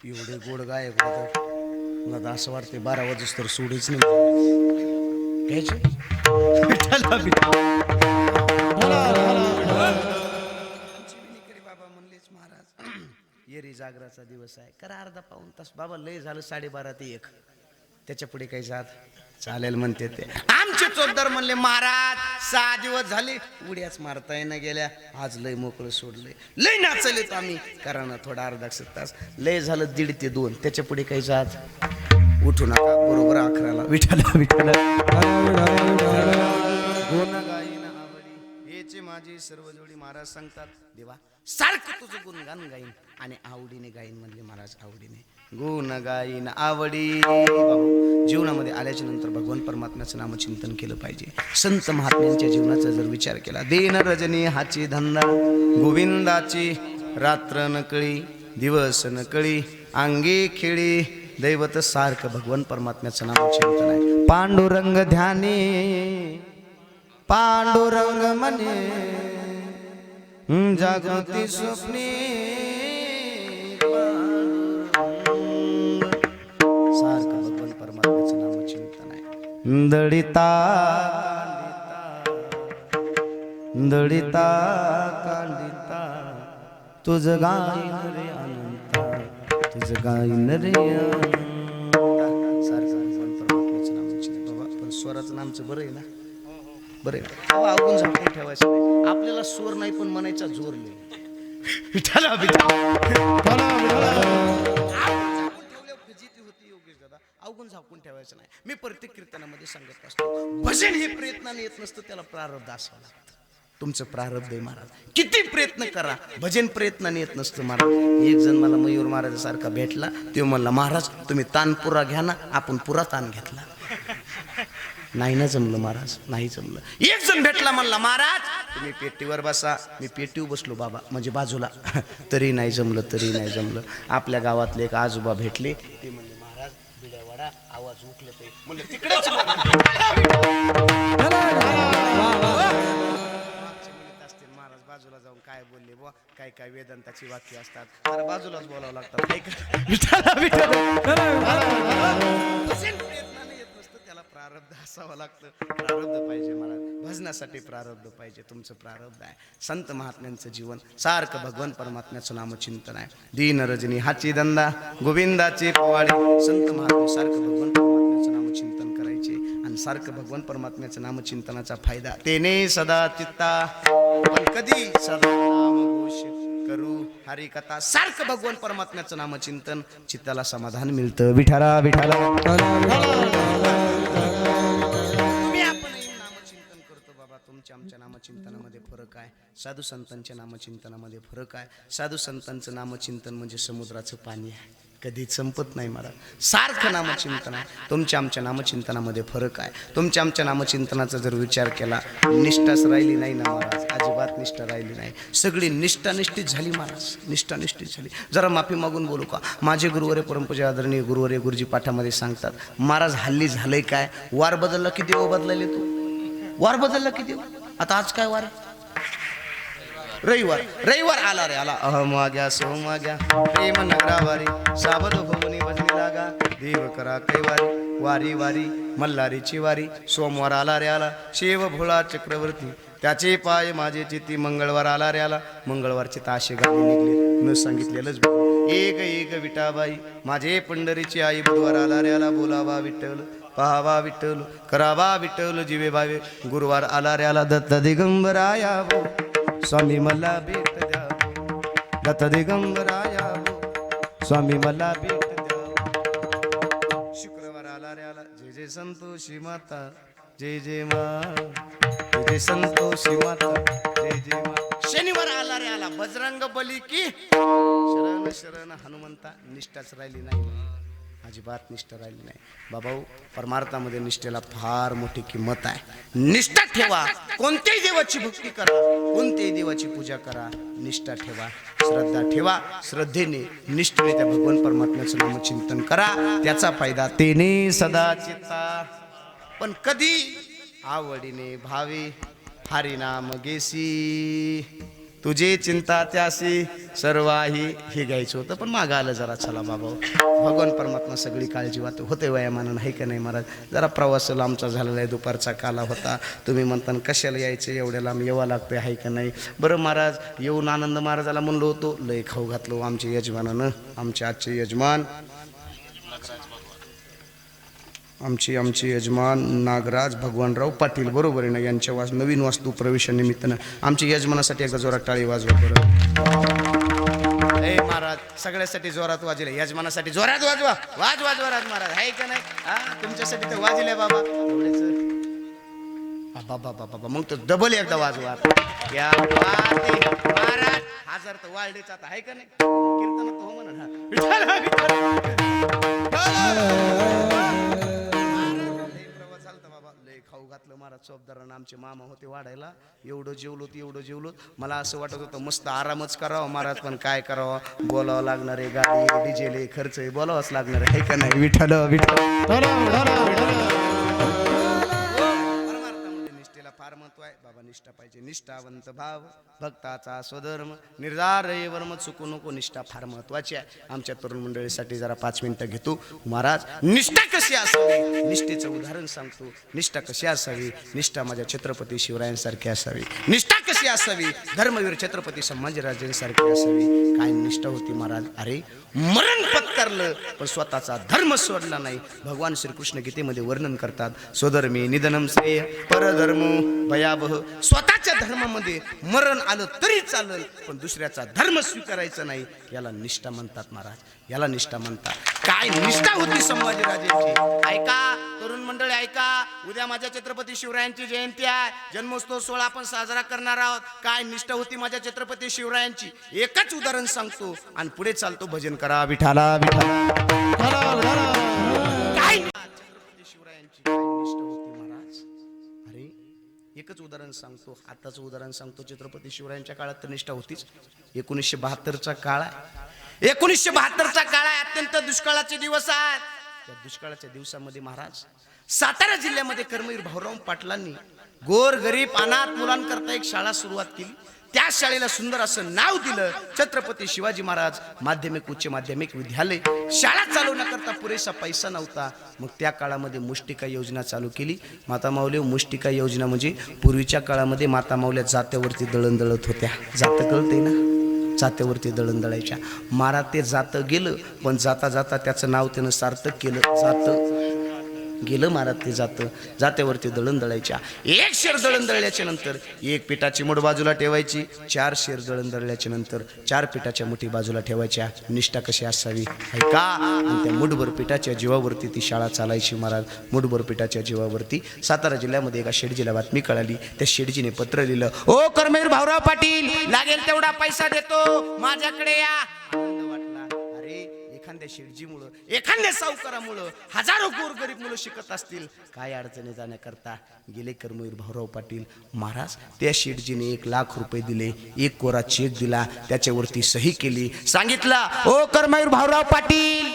एवढे गोड गायक होतात मला असं वाटते 12 वाजता तर सोडीच नाही घ्यायचे बाबा म्हणलेच महाराज येरी जागराचा दिवस आहे करा अर्धा पाऊण तास बाबा लय झालं 12:30 ते 1 त्याच्या पुढे काही जात चालेल म्हणते ते आमचे चोरदार म्हणले महाराज 6 दिवस झाले उड्याच मारता येणं गेल्या आज लय मोकळं सोडलंय लय नाचलेत आम्ही करा ना थोडा अर्धा तास लय झालं 1.5 ते 2 त्याच्या पुढे काही जात उठू नका बरोबर 11ला विठाला हेचे माझी सर्व जोडी महाराज सांगतात देवा सारखं तुझं गुणगान गाईन आणि आवडीने गाईन म्हणले महाराज आवडीने गुण गाईन आवडी जीवनामध्ये आल्याच्या नंतर भगवान परमात्म्याचं नामचिंतन केलं पाहिजे संत महात्म्यांच्या जीवनाचा जर विचार केला दिन रजनी हाची धंदा गोविंदाची रात्र नकळी दिवस नकळी अंगी खेळी दैवत सारखं भगवान परमात्म्याचं नामचिंतन आहे पांडुरंग ध्यानी पांडुरंग मने जागृती स्वप्ने दळिता दळिता कांडिता तुझ गाईन रे अनंता तुझ गाईन रे परमात्म्याचं नाम बाबा पण स्वराचं नामचं बरं आहे ना बरं आहे बाबा अवगुण झाकून ठेवायचं नाही आपल्याला स्वर नाही पण म्हणायचा जोर नाही विठाला अवगुण झाकून ठेवायचं नाही मी प्रत्येक कीर्तनामध्ये सांगत असतो भजन हे प्रयत्नाने येत नसतं त्याला प्रारब्ध असावं लागतं तुमचं प्रारब्ध आहे महाराज किती प्रयत्न करा भजन प्रयत्नाने येत नसतं महाराज एक जण मला मयूर महाराजासारखा भेटला तो म्हणला महाराज तुम्ही ताण पुरा घ्या ना आपण पुरा ताण घेतला नाही ना जमलं महाराज नाही जमलं एक जण भेटला म्हणला महाराज तुम्ही पेटीवर बसा मी पेटीवर बसलो बाबा म्हणजे बाजूला तरी नाही जमलं आपल्या गावातले एक आजोबा भेटले ते म्हणले महाराज बिड्यावाडा आवाज उकलत आहे म्हणलं तिकडेच महाराज बाजूला जाऊन काय बोलले बुवा काय काय वेदांताची वाक्य असतात जरा बाजूलाच बोलावं लागतात त्याला प्रारब्ध असावं लागतं प्रारब्ध पाहिजे मला भजनासाठी प्रारब्ध पाहिजे तुमचं प्रारब्ध आहे संत महात्म्यांचं जीवन सारखं भगवान परमात्म्याचं नामचिंतन आहे दीन रजनी हाची दंदा गोविंदाची पवाडी संत महात्मे सारखं भगवान परमात्म्याचं नामचिंतन करायचे आणि सारखं भगवान परमात्म्याचं नामचिंतनाचा फायदा तेने सदा चित्ता पण कधी सदा नामघोष करू हरी कथा सारखं भगवान परमात्म्याचं नामचिंतन चित्ताला समाधान मिळतं विठाला विठाला नामचिंतन करतो बाबा तुमच्या आमच्या नामचिंतनामध्ये फरक आहे साधू संतांच्या नामचिंतनामध्ये फरक आहे साधू संतांचं नामचिंतन म्हणजे समुद्राचं पाणी आहे कधी संपत नाही महाराज सारखं नामचिंतन आहे तुमच्या आमच्या नामचिंतनामध्ये फरक आहे तुमच्या आमच्या नामचिंतनाचा जर विचार केला निष्ठाच राहिली नाही ना महाराज अजिबात निष्ठा राहिली नाही सगळी निष्ठानिष्ठित झाली महाराज निष्ठानिष्ठित झाली जरा माफी मागून बोलू का माझे गुरुवारे परमपूज्य आदरणीय गुरुवारे गुरुजी पाठामध्ये सांगतात महाराज हल्ली झालंय काय वार बदलला की देव बदलले तू वार बदलला की देव आता आज काय वार रविवार आला रे आला अहम आग्या सोम आग्या प्रेम नगरावारी साबद भवनी भजनी लागा देव करा कैवारी वारी वारी मल्हारीची वारी सोमवार आला रे आला शिव भोळा चक्रवर्ती त्याचे पाय माझे चित्ती मंगळवार आला रे आला मंगळवारची ताशे गावी निघले न सांगितलेलंच एक एक विटाबाई माझे पंढरीची आई बुधवार आला रे आला बोलावा विठ्ठल पहावा विठ्ठल करावा विठ्ठल जीवे भावे गुरुवार आला रे आला दत्त दिगंबराया वो स्वामी मला भेट द्या दत्त दिगंबराया स्वामी मला भेट द्या शुक्रवार आला रे आला जय जय संतोषी माता जय जय मा जय जय संतोषी माता जय जय मा शनिवार आला रे आला बजरंग बली की शरण शरण हनुमंता निष्ठाच राहिली नाही अजिबात निष्ठा राहिली नाही बाबाऊ परमार्थामध्ये निष्ठेला फार मोठी किंमत आहे निष्ठा ठेवा कोणत्याही देवाची भक्ती करा कोणत्याही देवाची पूजा करा निष्ठा ठेवा श्रद्धा ठेवा श्रद्धेने निष्ठेने त्या भगवान परमात्म्याचं नामचिंतन करा त्याचा फायदा तेने सदा चित्ता पण कधी आवडीने भावे हरिनाम घेसी तुझी चिंता त्यासी सर्वाही हे घ्यायचं होतं पण मागं आलं जरा चला बाबा भगवान परमात्मा सगळी काळजी वाहतो होते वयामानानं आहे का नाही महाराज जरा प्रवास लांबचा झालेला आहे दुपारचा काला होता तुम्ही म्हणता कशाला यायचं एवढ्या लांब येवा लागतंय आहे का नाही बरं महाराज येऊन आनंद महाराजाला म्हणलो होतो लय खाऊ घातलो आमच्या यजमानानं आमचे आजचे यजमान आमचे यजमान नागराज भगवानराव पाटील बरोबर आहे ना यांच्या नवीन वास्तू प्रवेशानिमित्तानं आमच्या यजमानासाठी एकदा जोरात टाळी वाजवा बरं ए महाराज सगळ्यासाठी जोरात वाजले यजमानासाठी जोरात वाजवा जोरात महाराज आहे का नाही हा तुमच्यासाठी तर वाजले बाबा बाबा मग तर डबल एकदा वाजवा या महाराज हजार तर वाढलेच आता आहे का नाही कीर्तनात हो म्हणा खाऊ घातलं महाराज चौबदारानं आमचे मामा होते वाढायला एवढं जेवलो मला असं वाटत होतं मस्त आरामच करावं महाराज पण काय करावं बोलावं लागणार आहे गाडी डिजेल खर्च आहे बोलावंच लागणार आहे का नाही विठ्ठल परमार्थामध्ये निष्ठेला फार महत्व महत्व आहे बाबा. निष्ठा पाहिजे, निष्ठावंत भाव भक्ताचा स्वधर्म निर्धार वर्म चुकू नको. निष्ठा फार महत्वाची आहे. आमच्या तरुण मंडळीसाठी जरा 5 मिनिटं घेतो. महाराज निष्ठा कशी असावी, निष्ठेचं उदाहरण सांगतो. निष्ठा कशी असावी, निष्ठा माझ्या छत्रपती शिवरायांसारखी असावी. निष्ठा कशी असावी, धर्मवीर छत्रपती संभाजीराजांसारखी असावी. काय निष्ठा होती महाराज. अरे मरण पत्करलं पण स्वतःचा धर्म सोडला नाही. भगवान श्रीकृष्ण गीतेमध्ये वर्णन करतात, स्वधर्मी निधनम श्रेय परधर्म भयावह. स्वतःच्या धर्मामध्ये मरण आलं तरी चालेल पण दुसऱ्याचा धर्म स्वीकारायचा नाही. याला निष्ठा म्हणतात महाराज, याला निष्ठा म्हणतात. काय निष्ठा होती संभाजीराजांची. ऐका तरुण मंडळी, ऐका. उद्या माझ्या छत्रपती शिवरायांची जयंती आहे. जन्मोत्सव सोहळा आपण साजरा करणार आहोत. काय निष्ठा होती माझ्या छत्रपती शिवरायांची. एकच उदाहरण सांगतो आणि पुढे चालतो. भजन करा विठाला विठाला. काय छत्रपती शिवरायांची काय निष्ठा होती महाराज. अरे एकच उदाहरण सांगतो, आताचं उदाहरण सांगतो. छत्रपती शिवरायांच्या काळात तर निष्ठा होतीच. 1972चा काळ आहे. 1972चा काळ आहे. अत्यंत दुष्काळाचे दिवस आहेत. त्या दुष्काळाच्या दिवसामध्ये महाराज सातारा जिल्ह्यामध्ये कर्मवीर भाऊराव पाटलांनी गोर गरीब अनाथ मुलांकरता एक शाळा सुरुवात केली. त्या शाळेला सुंदर असं नाव दिलं, छत्रपती शिवाजी महाराज माध्यमिक उच्च माध्यमिक विद्यालय. शाळा चालवण्याकरता पुरेसा पैसा नव्हता. मग त्या काळामध्ये मुष्टिका योजना चालू केली. माता माऊली मुष्टिका योजना म्हणजे पूर्वीच्या काळामध्ये माता माऊल्या जात्यावरती दळण दळत होत्या. जातं कळते ना, जात्यावरती दळण दळायच्या. महाराज ते जातं गेलं पण जाता जाता त्याचं नाव त्यानं सार्थक केलं. जातं गेलं महाराज ते जातं. जात्यावरती दळण दळायच्या. 1 शेर दळण दळल्याच्या नंतर 1 पिठाची मूठ बाजूला ठेवायची. 4 शेर दळण दळल्याच्या नंतर 4 पिठाच्या मुठी बाजूला ठेवायच्या. निष्ठा कशी असावी ऐका. आणि त्या मुठभर पिठाच्या जीवावरती ती शाळा चालायची महाराज. मुठभर पिठाच्या जीवावरती. सातारा जिल्ह्यामध्ये एका शेडजीला बातमी कळाली. त्या शेडजीने पत्र लिहिलं, ओ कर्मवीर भाऊराव पाटील, लागेल तेवढा पैसा देतो, माझ्याकडे या. आनंद वाटला. अरे एखाद्या शेडजीमुळं, एखाद्या सावकारामुळं हजारो गोरगरीब मुलं शिकत असतील. काय अडचणी जाण्याकरता गेले कर्मवीर भाऊराव पाटील महाराज. त्या शेडजीने 1 लाख रुपये दिले. 1 कोरा चेक दिला. त्याच्यावरती सही केली. सांगितलं, ओ कर्मवीर भाऊराव पाटील,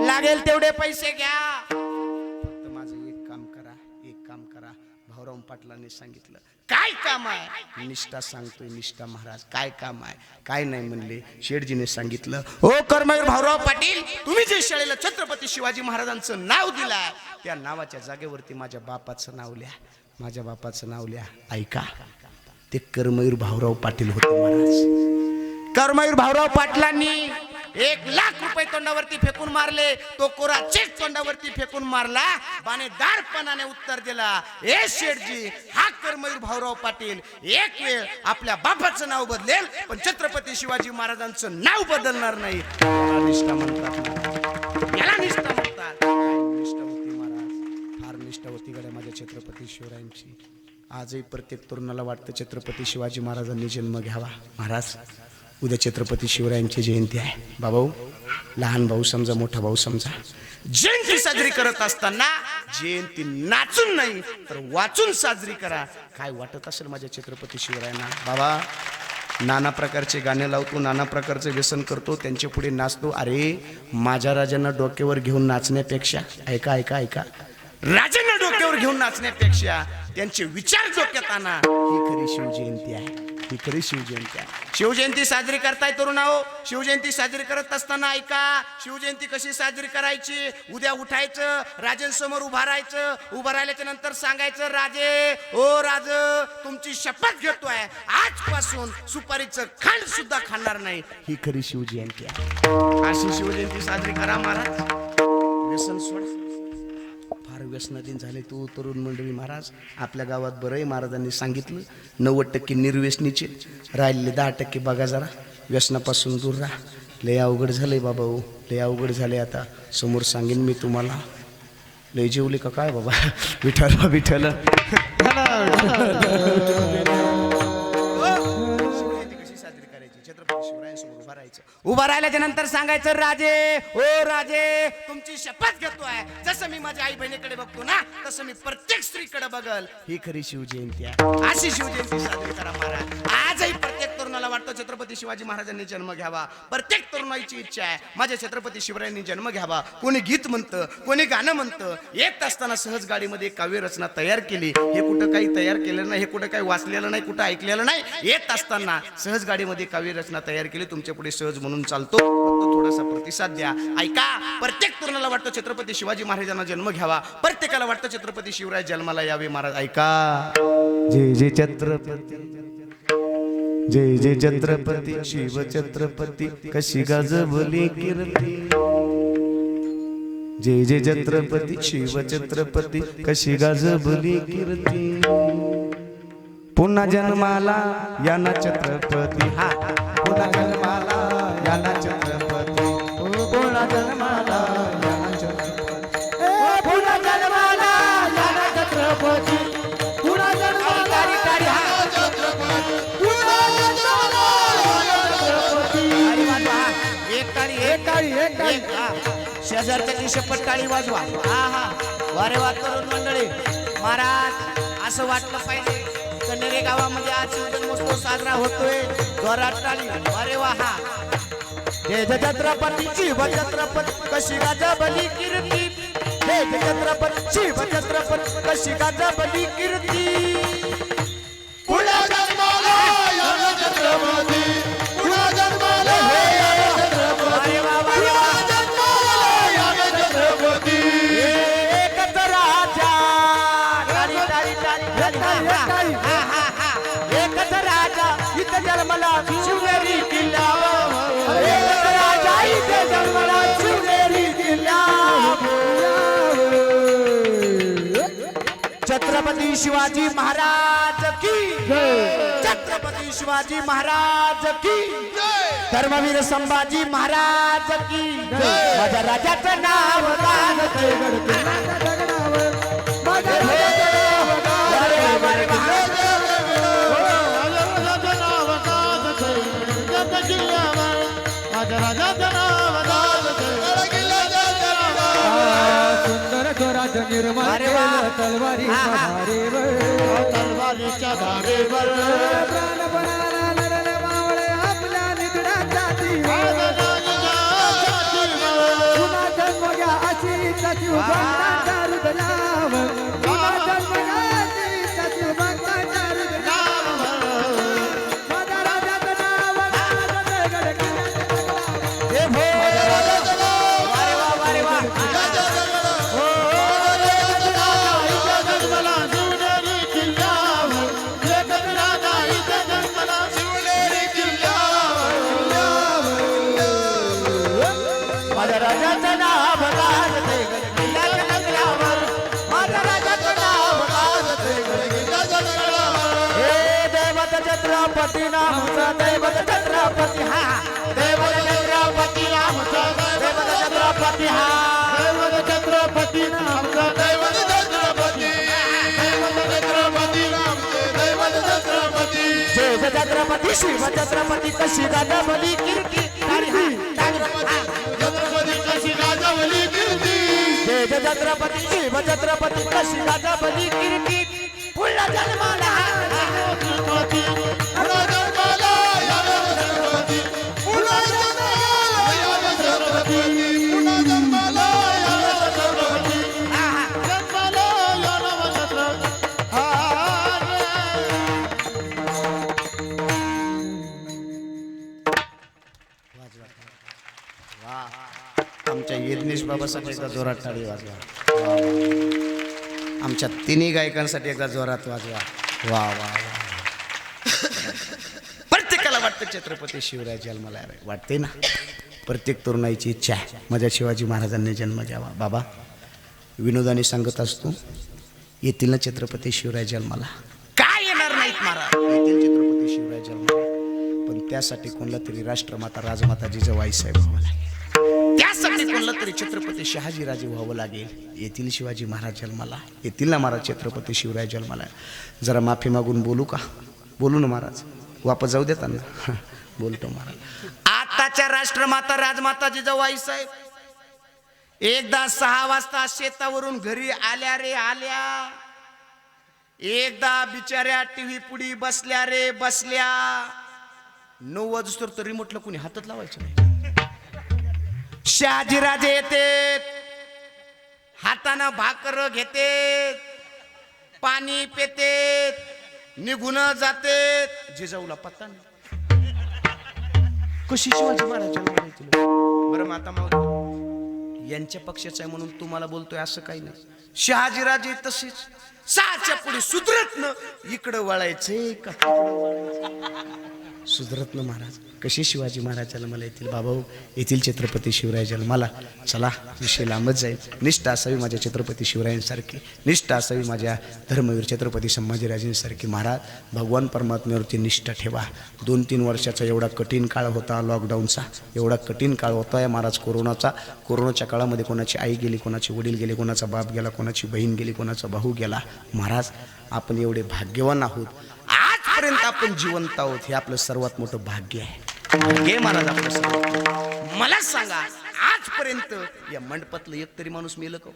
लागेल तेवढे पैसे घ्या. फक्त माझं एक काम करा, एक काम करा. भाऊराव पाटलांनी सांगितलं, काय काम आहे. निष्ठा सांगतोय, निष्ठा महाराज. काय काम आहे. काय नाही म्हणले. शेठजीने सांगितलं, ओ कर्मवीर भाऊराव पाटील, तुम्ही जे शाळेला छत्रपती शिवाजी महाराजांचं नाव दिलंय त्या नावाच्या जागेवरती माझ्या बापाचं नाव लिहा. माझ्या बापाचं नाव लिहा. ऐका, ते कर्मवीर भाऊराव पाटील होते महाराज. कर्मवीर भाऊराव पाटलांनी 1 लाख रुपये तोंडावरती फेकून मारले. तो कोरा चेक तोंडावरती फेकून मारला. बाणेदारपणाने उत्तर दिला, ए शेठजी, हा कर्मवीर भाऊराव पाटील एक वेळ आपल्या बापाचं नाव बदलेल पण छत्रपती शिवाजी महाराजांचं नाव बदलणार नाही. याला निष्ठा म्हणतात. याला निष्ठा म्हणतात. निष्ठा होती महाराज, फार निष्ठा होती गड्या माझ्या छत्रपती शिवरायांची. आजही प्रत्येक तरुणाला वाटतं छत्रपती शिवाजी महाराजांनी जन्म घ्यावा. महाराज उद्या छत्रपती शिवरायांची जयंती आहे. बाबाऊ, लहान भाऊ समजा, मोठा भाऊ समजा. जयंती साजरी करत असताना जयंती नाचून नाही तर वाचून साजरी करा. काय वाटत असेल माझ्या छत्रपती शिवरायांना. बाबा नाना प्रकारचे गाणे लावतो, नाना प्रकारचं व्यसन करतो, त्यांच्या पुढे नाचतो. अरे माझ्या राजांना डोक्यावर घेऊन नाचण्यापेक्षा, ऐका ऐका ऐका, राजांना डोक्यावर घेऊन नाचण्यापेक्षा त्यांचे विचार डोक्यात आणा. ही खरी शिवजयंती आहे. ही खरी शिवजयंती आहे. शिवजयंती साजरी करताय तरुणाओ. शिवजयंती साजरी करत असताना ऐका, शिवजयंती कशी साजरी करायची. उद्या उठायचं, राजांसमोर उभा राहायचं. उभा राहिल्याच्या नंतर सांगायचं, राजे, ओ राज, तुमची शपथ घेतोय, आजपासून सुपारीचं खांड सुद्धा खाणार नाही. ही खरी शिवजयंती आहे. अशी शिवजयंती साजरी करा महाराज. व्यसन सोडा. फार व्यसनाधीन झाले तू तरुण मंडळी. महाराज आपल्या गावात बरंही महाराजांनी सांगितलं 90% निर्व्यसनीचे, राहिलेले 10% बघा जरा व्यसनापासून दूर राहा. लय अवघड झालंय बाबा, हो लय अवघड झाले. आता समोर सांगेन मी तुम्हाला. लय जेवले का काय बाबा. विठ्ठल विठ्ठल. छत्रपती शिवरायांसमोर उभा राहायचं. उभा राहिल्याच्या नंतर सांगायचं, राजे, ओ राजे, तुमची शपथ घेतोय, जसं मी माझ्या आई बहिणीकडे बघतो ना तसं मी प्रत्येक स्त्रीकडे बघल. ही खरी शिवजयंती आहे. अशी शिवजयंती साजरी करा महाराज. आजही प्रत्येक तरुणाला तरुणाला वाटतं छत्रपती शिवाजी महाराजांनी जन्म घ्यावा. प्रत्येक तरुणाची इच्छा आहे माझ्या छत्रपती शिवरायांनी जन्म घ्यावा. कोणी गीत म्हणतं, कोणी गाणं म्हणतं. येत असताना सहज गाडीमध्ये काव्य रचना तयार केली. हे कुठं काही तयार केलेलं नाही, हे कुठं काही वाचलेलं नाही, कुठं ऐकलेलं नाही. येत असताना सहज गाडीमध्ये काव्य रचना तयार केली. तुमच्या पुढे सहज म्हणून चालतो, फक्त थोडासा प्रतिसाद द्या. ऐका, प्रत्येक तरुणाला वाटतं छत्रपती शिवाजी महाराजांना जन्म घ्यावा. प्रत्येकाला वाटतं छत्रपती शिवराय जन्माला यावे. महाराज ऐका. जय जय छत्रपती, जय जय छत्रपती शिव छत्रपती कशी गाजवली कीर्ती. जय जय छत्रपती शिव छत्रपती कशी गाजवली कीर्ती. पुन्हा जन्माला याना छत्रपती, हा पुन्हा जन्माला याना छत्रपती, पुन्हा जन्माला याना छत्रपती, पुन्हा जन्माला याना छत्रपती, पुन्हा जन्माला याना छत्रपती, पुन्हा जन्माला याना छत्रपती. एक ताळी, एक ताळी, एक ताळी. शेजारच्या शपथ टाळी वाजवा. हा हा, वारे वाद करून मंडळी. महाराज असं वाटलं पाहिजे कन्हेरे गावामध्ये आज शिवजन्मोत्सव साजरा होतोय. जोरात टाळी. अरे वा. हा जय जय छत्रपती शिव छत्रपती कशी गाजवली कीर्ती. जय जय छत्रपती शिव छत्रपती कशी गाजवली कीर्ती. पुन्हा जन्माला याना छत्रपती, पुन्हा जन्माला याना छत्रपती, पुन्हा जन्माला याना छत्रपती. एकच राजा. टाळी टाळी टाळी टाळी. एकच राजा इथं जन्मला शिवनेरी किल्ल्यावर. एकच राजा इथं जन्मला शिवनेरी किल्ल्यावर. छत्रपती शिवाजी महाराज की जय. छत्रपती शिवाजी महाराज की जय. धर्मवीर संभाजी महाराज की जय. माझ्या राजाचं नाव गाजते गडते. माझ्या राजाचं नाव गाजते. सुंदर स्वराज निर्माण केलं तलवारी तलवारीच्या धारेवर प्राणपणाला लढले मावळे आपल्या निधड्याच्या जीवावर. पुन्हा जन्म घ्या अशी त्याची भक्ताच्या हृदयावर. पुन्हा जन्म घ्या अशी त्याची भक्ताच्या हृदयावर. माझ्या राजाचं नाव गाजते गडकिल्ल्यावर. हे भो वारे वा वारे वा. माझ्या राजाचं नाव गाजते गडकिल्ल्याच्या नगरावर. माझ्या राजाचं नाव गाजते गडकिल्ल्याच्या नगरावर. हे दैवत छत्रपती नामचा दैवत छत्रपती. हा दैवत छत्रपती नामचा दैवत छत्रपती. हा दैवत छत्रपती नामचा दैवत छत्रपती. दैवत छत्रपती नामचे दैवत छत्रपती. जय जय छत्रपती शिव छत्रपती कशी गाजवली कीर्ती. जय जय छत्रपती शिव छत्रपती कशी गाजवली कीर्ती. पुन्हा जन्माला छत्रपती, पुन्हा जन्माला याना छत्रपती, पुन्हा जन्माला याना छत्रपती, पुन्हा जन्माला याना छत्रपती, जन्माला याना छत्रपती. आमच्या यज्ञेश बाबासाठी एकदा जोरात टाळी वाजवा. आमच्या तिन्ही गायकांसाठी एकदा जोरात वाजवा. वा वा वा. प्रत्येकाला वाटतं छत्रपती शिवराय जन्माला यावे. वाटते ना. प्रत्येक तरुणाईची इच्छा आहे माझ्या शिवाजी महाराजांनी जन्म घ्यावा. बाबा विनोदाने सांगत असतो येतील ना छत्रपती शिवराय जन्माला. काय येणार नाहीत महाराज, येतील छत्रपती शिवराय जन्माला. पण त्यासाठी कोणला तरी राष्ट्रमाता राजमाता जिजाबाई साहेब व्हावं लागेल. त्यासाठी कोणला तरी छत्रपती शहाजी राजे व्हावं लागेल. येतील शिवाजी महाराज जन्माला. येतील ना महाराज छत्रपती शिवराय जन्माला. जरा माफी मागून बोलू का? बोलू ना महाराज. वापस जाऊ देता ना. बोलतो महाराज. आताच्या राष्ट्रमाता राजमाता जिजाबाई साहेब एकदा 6 वाजता शेतावरून घरी आल्या रे आल्या. एकदा बिचाऱ्या टीव्ही पुढी बसल्या रे बसल्या. 9 वाजता तर रिमोटला कोणी हातात लावायचं नाही. शहाजीराजे येते, हातानं भाकर घेते, पाणी पेते, निघून जाते. जिजाऊला पत्ता नाही. कशी शिवाजी महाराजांना माहिती? बरं माता माऊली यांच्या पक्षाचं आहे म्हणून तुम्हाला बोलतोय असं काही नाही. शहाजीराजे तसेच 6च्या पुढे सुधरत न इकडं वळायचे का तिकडं वळायचं. सुधरत न महाराज कशी शिवाजी महाराजाला मला येतील बाबा येथील छत्रपती शिवराय जन्माला. चला विषय लांबच जाईल. निष्ठा असावी माझ्या छत्रपती शिवरायांसारखी, निष्ठा असावी माझ्या धर्मवीर छत्रपती संभाजीराजेंसारखी. महाराज भगवान परमात्म्यावरती निष्ठा ठेवा. 2-3 वर्षाचा एवढा कठीण काळ होता लॉकडाऊनचा, एवढा कठीण काळ होता या महाराज कोरोनाचा. कोरोनाच्या काळामध्ये कोणाची आई गेली, कोणाचे वडील गेले, कोणाचा बाप गेला, कोणाची बहीण गेली, कोणाचा भाऊ गेला. महाराज आपण एवढे भाग्यवान आहोत, आजपर्यंत आपण जिवंत आहोत, हे आपलं सर्वात मोठं भाग्य आहे. भाग्य महाराज आपलं सर्वात. मला सांगा आजपर्यंत या मंडपातलं एक तरी माणूस मेलं का?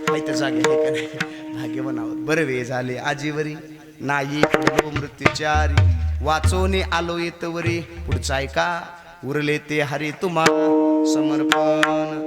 माहिती जागे आहे का नाही? भाग्यवान आहोत. बरं वे झाले आजीवरी नाही पडलो मृत्यूचारी, वाचवणे आलो येतवरी. पुढचं ऐका, उरले ते हरी तुम्हा समर्पण.